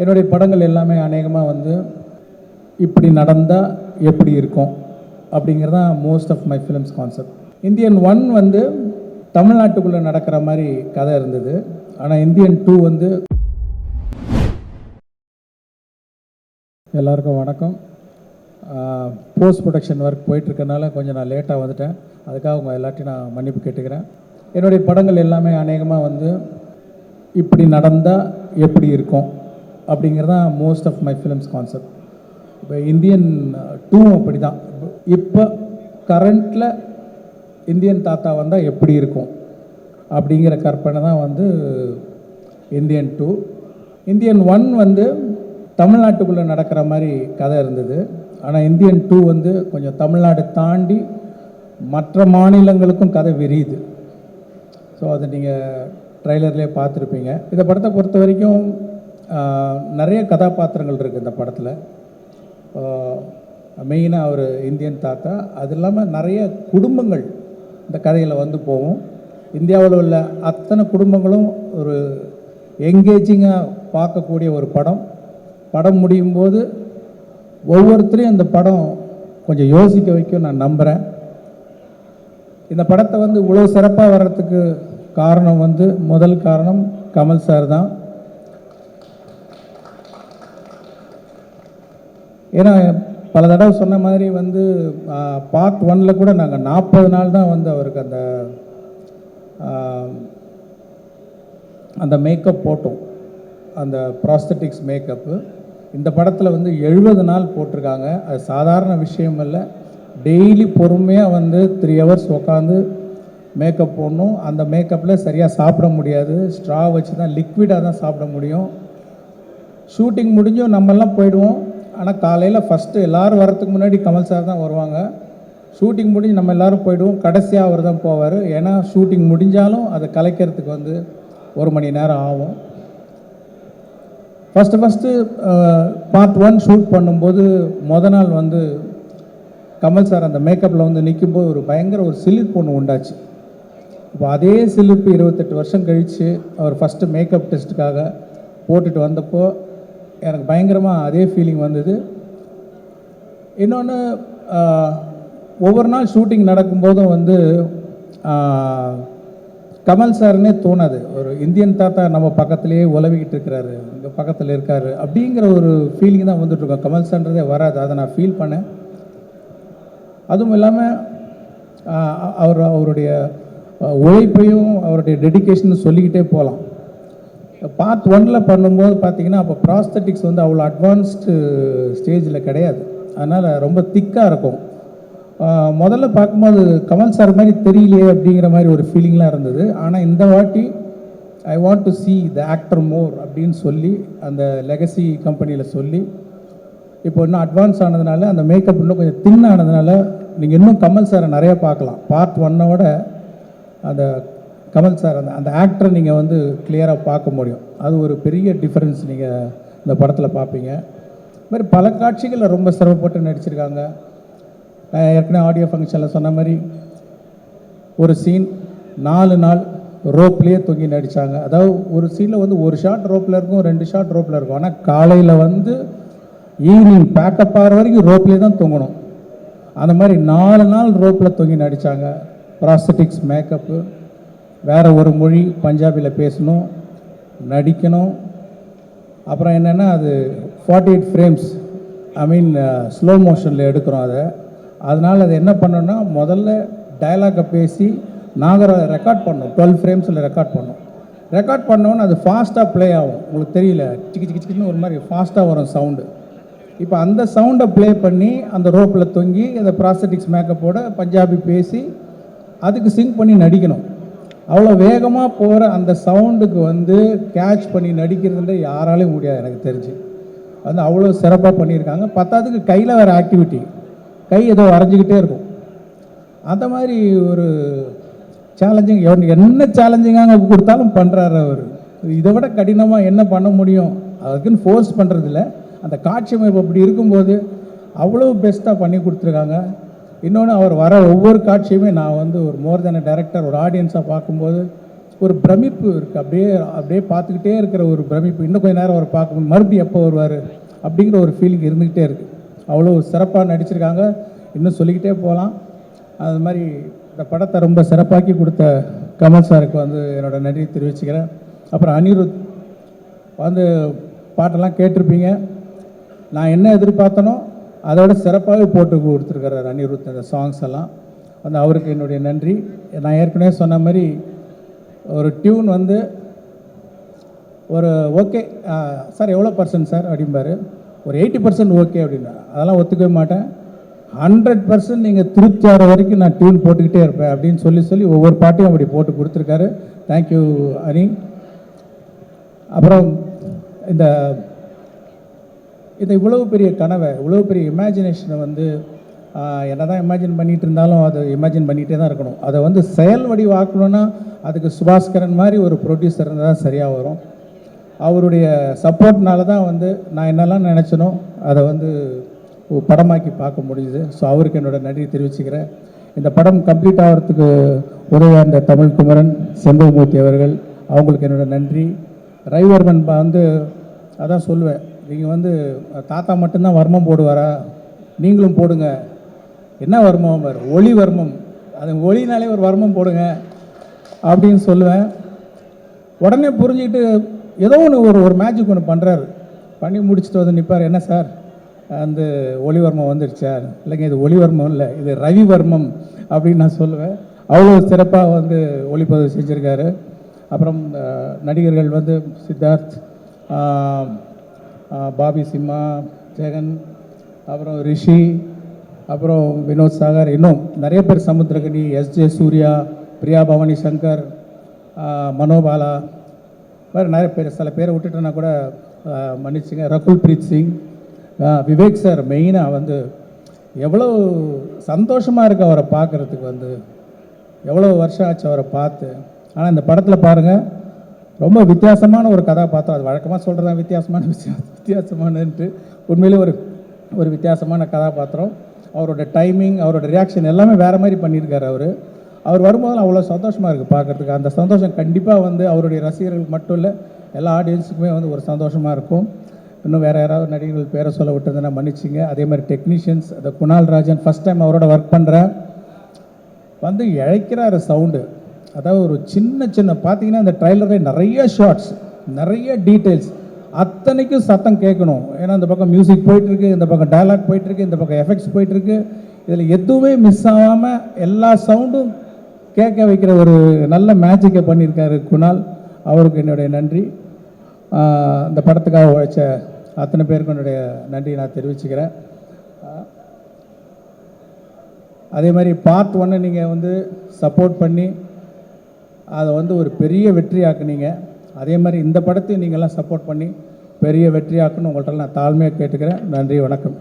என்னுடைய படங்கள் எல்லாமே அநேகமாக வந்து இப்படி நடந்தால் எப்படி இருக்கும் அப்படிங்கிறது தான் most of my films concept. Indian 1 வந்து தமிழ்நாட்டுக்குள்ளே நடக்கிற மாதிரி கதை இருந்தது. ஆனால் இந்தியன் 2 வந்து எல்லாருக்கும் வணக்கம். போஸ்ட் ப்ரொடக்ஷன் ஒர்க் போயிட்டுருக்கனால கொஞ்சம் நான் லேட்டாக வந்துட்டேன். அதுக்காக உங்கள் எல்லாத்தையும் நான் மன்னிப்பு கேட்டுக்கிறேன். என்னுடைய படங்கள் எல்லாமே அநேகமாக வந்து இப்படி நடந்தால் எப்படி இருக்கும் அப்படிங்கிறது தான் most of my films concept. இப்போ இந்தியன் 2 அப்படி தான். இப்போ கரண்ட்டில் இந்தியன் தாத்தா வந்தால் எப்படி இருக்கும் அப்படிங்கிற கற்பனை தான் வந்து இந்தியன் 2. இந்தியன் 1 வந்து தமிழ்நாட்டுக்குள்ளே நடக்கிற மாதிரி கதை இருந்தது. ஆனால் இந்தியன் 2 வந்து கொஞ்சம் தமிழ்நாடு தாண்டி மற்ற மாநிலங்களுக்கும் கதை விரியுது. ஸோ அதை நீங்கள் ட்ரைலர்லேயே பார்த்துருப்பீங்க. இந்த படத்தை பொறுத்த வரைக்கும் நிறைய கதாபாத்திரங்கள் இருக்குது இந்த படத்தில். மெயினாக ஒரு இந்தியன் தாத்தா, அது இல்லாமல் நிறைய குடும்பங்கள் இந்த கதையில் வந்து போகும். இந்தியாவில் உள்ள அத்தனை குடும்பங்களும் ஒரு எங்கேஜிங்காக பார்க்கக்கூடிய ஒரு படம். படம் முடியும் போது ஒவ்வொருத்தரையும் இந்த படம் கொஞ்சம் யோசிக்க வைக்கும் நான் நம்புகிறேன். இந்த படத்தை வந்து இவ்வளோ சிறப்பாக வர்றதுக்கு காரணம் வந்து முதல் காரணம் கமல் சார் தான். ஏன்னா பல தடவை சொன்ன மாதிரி வந்து பார்ட் 1ல் கூட நாங்கள் 40 நாள் தான் வந்து அவருக்கு அந்த மேக்கப் போட்டோம், அந்த ப்ராஸ்தட்டிக்ஸ் மேக்கப்பு. இந்த படத்தில் வந்து 70 நாள் போட்டிருக்காங்க. அது சாதாரண விஷயம் இல்லை. டெய்லி பொறுமையாக வந்து 3 hours உட்காந்து மேக்கப் போடணும். அந்த மேக்கப்பில் சரியாக சாப்பிட முடியாது. ஸ்ட்ரா வச்சு தான், லிக்விடாக தான் சாப்பிட முடியும். ஷூட்டிங் முடிஞ்சும் நம்மெல்லாம் போயிடுவோம். ஆனால் காலையில் ஃபஸ்ட்டு எல்லோரும் வரத்துக்கு முன்னாடி கமல் சார் தான் வருவாங்க. ஷூட்டிங் முடிஞ்சு நம்ம எல்லோரும் போயிடுவோம். கடைசியாக அவர் தான் போவார். ஏன்னா ஷூட்டிங் முடிஞ்சாலும் அதை கலைக்கிறதுக்கு வந்து 1 மணி நேரம் ஆகும். ஃபஸ்ட்டு பார்ட் 1 ஷூட் பண்ணும்போது நாள் வந்து கமல் சார் அந்த மேக்கப்பில் வந்து நிற்கும்போது ஒரு பயங்கர ஒரு சிலிர்ப்பு ஒன்று உண்டாச்சு. இப்போ அதே சிலிர்ப்பு 28 வருஷம் கழித்து அவர் ஃபஸ்ட்டு மேக்கப் டெஸ்ட்டுக்காக போட்டுட்டு வந்தப்போ எனக்கு பயங்கரமாக அதே ஃபீலிங் வந்தது. இன்னொன்று, ஒவ்வொரு நாள் ஷூட்டிங் நடக்கும்போதும் வந்து கமல் சார்னே தோணாது. ஒரு இந்தியன் தாத்தா நம்ம பக்கத்துலேயே உலவிக்கிட்டு இருக்கிறாரு, இங்கே பக்கத்தில் இருக்கார் அப்படிங்கிற ஒரு ஃபீலிங் தான் வந்துட்டுருக்கோம். கமல் சார்ன்றதே வராது. அதை நான் ஃபீல் பண்ணேன். அதுவும் இல்லாமல் அவருடைய உழைப்பையும் அவருடைய டெடிக்கேஷனும் சொல்லிக்கிட்டே போகலாம். பார்ட் 1ல் பண்ணும்போது பார்த்திங்கன்னா அப்போ ப்ராஸ்தட்டிக்ஸ் வந்து அவ்வளோ அட்வான்ஸ்டு ஸ்டேஜில் கிடையாது. அதனால் ரொம்ப திக்காக இருக்கும். முதல்ல பார்க்கும்போது கமல் சார் மாதிரி தெரியலையே அப்படிங்கிற மாதிரி ஒரு ஃபீலிங்லாம் இருந்தது. ஆனால் இந்த வாட்டி I want to see the actor more அப்படின்னு சொல்லி அந்த லெகசி கம்பெனியில் சொல்லி இப்போ இன்னும் அட்வான்ஸ் ஆனதுனால, அந்த மேக்கப் இன்னும் கொஞ்சம் தின் ஆனதுனால நீங்கள் இன்னும் கமல் சாரை நிறையா பார்க்கலாம். பார்ட் 1 அந்த கமல் சார் அந்த ஆக்டரை நீங்கள் வந்து கிளியராக பார்க்க முடியும். அது ஒரு பெரிய டிஃப்ரென்ஸ் நீங்கள் இந்த படத்தில் பார்ப்பீங்க. இது மாதிரி பல காட்சிகளில் ரொம்ப சிரமப்பட்டு நடிச்சிருக்காங்க. நான் ஏற்கனவே ஆடியோ ஃபங்க்ஷனில் சொன்ன மாதிரி ஒரு சீன் 4 நாள் ரோப்லேயே தொங்கி நடித்தாங்க. அதாவது ஒரு சீனில் வந்து ஒரு ஷாட் ரோப்பில் இருக்கும், 2 ஷாட் ரோப்பில் இருக்கும். ஆனால் காலையில் வந்து ஈவினிங் பேக்கப் ஆகிற வரைக்கும் ரோப்லேயே தான் தொங்கணும். அந்த மாதிரி 4 நாள் ரோப்பில் தொங்கி நடித்தாங்க. ப்ராஸ்தட்டிக்ஸ் மேக்கப்பு, வேறு ஒரு மொழி பஞ்சாபியில் பேசணும், நடிக்கணும். அப்புறம் என்னென்னா அது 48 ஃப்ரேம்ஸ், ஐ மீன் ஸ்லோ மோஷனில் எடுக்கிறோம் அதை. அதனால் அது என்ன பண்ணோன்னா, முதல்ல டயலாகை பேசி நாங்கள் ரெக்கார்ட் பண்ணோம். 12 ஃப்ரேம்ஸில் ரெக்கார்ட் பண்ணோம். ரெக்கார்ட் பண்ணோன்னு அது ஃபாஸ்ட்டாக ப்ளே ஆகும். உங்களுக்கு தெரியல, சிக்கி சிக்கி சிக்கின்னு ஒரு மாதிரி ஃபாஸ்ட்டாக வரும் சவுண்டு. இப்போ அந்த சவுண்டை ப்ளே பண்ணி அந்த ரோப்பில் தொங்கி அந்த ப்ராஸ்தட்டிக்ஸ் மேக்கப்போட பஞ்சாபி பேசி அதுக்கு சிங்க் பண்ணி நடிக்கணும். அவ்வளோ வேகமாக போகிற அந்த சவுண்டுக்கு வந்து கேட்ச் பண்ணி நடிக்கிறதுன்ற யாராலையும் முடியாது எனக்கு தெரிஞ்சு. வந்து அவ்வளோ சிறப்பாக பண்ணியிருக்காங்க. பத்தாவதுக்கு கையில் வேறு ஆக்டிவிட்டி, கை ஏதோ வரைஞ்சிக்கிட்டே இருக்கும். அந்த மாதிரி ஒரு சேலஞ்சிங், என்ன சேலஞ்சிங்காக கொடுத்தாலும் பண்ணுறாரு அவர். இதை விட கடினமாக என்ன பண்ண முடியும், அதுக்குன்னு ஃபோர்ஸ் பண்ணுறதில்ல. அந்த காட்சி அமைப்பு அப்படி இருக்கும்போது அவ்வளோ பெஸ்ட்டாக பண்ணி கொடுத்துருக்காங்க. இன்னொன்று, அவர் வர ஒவ்வொரு காட்சியுமே நான் வந்து ஒரு மோர் தென் டைரக்டர், ஒரு ஆடியன்ஸாக பார்க்கும்போது ஒரு பிரமிப்பு இருக்குது. அப்படியே அப்படியே பார்த்துக்கிட்டே இருக்கிற ஒரு பிரமிப்பு. இன்னும் கொஞ்சம் நேரம் அவர் பார்க்கணும், மறுபடியும் எப்போ வருவார் அப்படிங்கிற ஒரு ஃபீலிங் இருந்துக்கிட்டே இருக்குது. அவ்வளோ சிறப்பாக நடிச்சிருக்காங்க. இன்னும் சொல்லிக்கிட்டே போகலாம். அது மாதிரி இந்த படத்தை ரொம்ப சிறப்பாக்கி கொடுத்த கமல் சாருக்கு வந்து என்னோடய நன்றி தெரிவிச்சுக்கிறேன். அப்புறம் அனிருத் வந்து பாட்டெல்லாம் கேட்டிருப்பீங்க. நான் என்ன எதிர்பார்த்தனோ அதோட சிறப்பாகவே போட்டு கொடுத்துருக்கிறார் அனிருத் அந்த சாங்ஸ் எல்லாம். வந்து அவருக்கு என்னுடைய நன்றி. நான் ஏற்கனவே சொன்ன மாதிரி ஒரு டியூன் வந்து ஒரு ஓகே சார் எவ்வளோ பர்சன்ட் சார் அப்படிம்பாரு, ஒரு 80% ஓகே அப்படின்னா அதெல்லாம் ஒத்துக்கவே மாட்டேன். 100% நீங்கள் திருப்தி ஆகிற வரைக்கும் நான் டியூன் போட்டுக்கிட்டே இருப்பேன் அப்படின்னு சொல்லி ஒவ்வொரு பாட்டையும் அப்படி போட்டு கொடுத்துருக்காரு. தேங்க்யூ அனி. அப்புறம் இந்த இவ்வளவு பெரிய கனவை, இவ்வளோ பெரிய இமேஜினேஷனை வந்து என்ன தான் இமேஜின் பண்ணிகிட்டு இருந்தாலும் அதை இமேஜின் பண்ணிகிட்டே தான் இருக்கணும். அதை வந்து செயல் வடிவாக்கணுன்னா அதுக்கு சுபாஸ்கரன் மாதிரி ஒரு ப்ரொடியூசர் இருந்தால் தான் சரியாக வரும். அவருடைய சப்போர்ட்னால தான் வந்து நான் என்னெல்லாம் நினச்சனோ அதை வந்து படமாக்கி பார்க்க முடியுது. ஸோ அவருக்கு என்னோடய நன்றி தெரிவிச்சுக்கிறேன். இந்த படம் கம்ப்ளீட் ஆகிறதுக்கு உதவியாக இருந்த தமிழ்குமரன், செம்பவமூர்த்தி அவர்கள், அவங்களுக்கு என்னோடய நன்றி. ரவிவர்மன் வந்து அதான் சொல்லுவேன், நீங்கள் வந்து தாத்தா மட்டும்தான் வர்மம் போடுவாரா, நீங்களும் போடுங்க. என்ன வர்மம்? ஒளி வர்மம். அது ஒளினாலே ஒரு வர்மம் போடுங்க அப்படின்னு சொல்லுவேன். உடனே புரிஞ்சுக்கிட்டு ஏதோ ஒரு மேஜிக் ஒன்று பண்ணுறாரு. பண்ணி முடிச்சுட்டு வந்து நிற்பார். என்ன சார் அந்த ஒளிவர்மம் வந்துடுச்சா? இல்லைங்க, இது ஒளிவர்மம் இல்லை, இது ரவிவர்மம் அப்படின்னு நான் சொல்லுவேன். அவ்வளோ சிறப்பாக வந்து ஒளிப்பதிவு செஞ்சுருக்காரு. அப்புறம் நடிகர்கள் வந்து சித்தார்த், பாபி சிம்மா, ஜெகன், அப்புறம் ரிஷி, அப்புறம் வினோத் சாகர், இன்னும் நிறைய பேர், சமுத்திரகனி, எஸ்ஜே சூர்யா, பிரியா பவானி சங்கர், மனோபாலா, வேறு நிறைய பேர். சில பேரை விட்டுட்டேன்னா கூட மன்னிச்சுங்க. ரகுல் பிரீத் சிங், விவேக் சார் மெயினாக வந்து எவ்வளோ சந்தோஷமாக இருக்குது அவரை பார்க்குறதுக்கு. வந்து எவ்வளோ வருஷம் ஆச்சு அவரை பார்த்து. ஆனால் இந்த படத்தில் பாருங்கள், ரொம்ப வித்தியாசமான ஒரு கதாபாத்திரம். அது வழக்கமாக சொல்கிறதா வித்தியாசமானன்ட்டு, உண்மையிலே ஒரு வித்தியாசமான கதாபாத்திரம். அவரோட டைமிங், அவரோட ரியாக்ஷன் எல்லாமே வேறு மாதிரி பண்ணியிருக்காரு. அவர் வரும்போதெல்லாம் அவ்வளோ சந்தோஷமாக இருக்குது பார்க்குறதுக்கு. அந்த சந்தோஷம் கண்டிப்பாக வந்து அவருடைய ரசிகர்களுக்கு மட்டும் இல்லை, எல்லா ஆடியன்ஸுக்குமே வந்து ஒரு சந்தோஷமாக இருக்கும். இன்னும் வேறு யாராவது நடிகர்கள் பேரை சொல்ல விட்டுருந்தேன்னா மன்னிச்சிங்க. அதே மாதிரி டெக்னீஷியன்ஸ், அந்த குணால் ராஜன், ஃபஸ்ட் டைம் அவரோட ஒர்க் பண்ணுறேன். வந்து இழைக்கிறாரு சவுண்டு. அதாவது ஒரு சின்ன பார்த்தீங்கன்னா அந்த ட்ரைலரில் நிறைய ஷார்ட்ஸ், நிறைய டீட்டெயில்ஸ், அத்தனைக்கும் சத்தம் கேட்கணும். ஏன்னா இந்த பக்கம் மியூசிக் போயிட்டுருக்கு, இந்த பக்கம் டயலாக் போயிட்டுருக்கு, இந்த பக்கம் எஃபெக்ட்ஸ் போயிட்டுருக்கு. இதில் எதுவுமே மிஸ் ஆகாமல் எல்லா சவுண்டும் கேட்க வைக்கிற ஒரு நல்ல மேஜிக்கை பண்ணியிருக்காரு குணால். அவருக்கு என்னுடைய நன்றி. இந்த படத்துக்காக உழைச்ச அத்தனை பேருக்கு என்னுடைய நன்றி நான் தெரிவிச்சுக்கிறேன். அதே மாதிரி பார்ட் 1 நீங்கள் வந்து சப்போர்ட் பண்ணி அதை வந்து ஒரு பெரிய வெற்றியாக்குனீங்க. அதே மாதிரி இந்த படத்தையும் நீங்கள்லாம் சப்போர்ட் பண்ணி பெரிய வெற்றியாக்குன்னு உங்கள்கிட்ட நான் தாழ்மையாக கேட்டுக்கிறேன். நன்றி, வணக்கம்.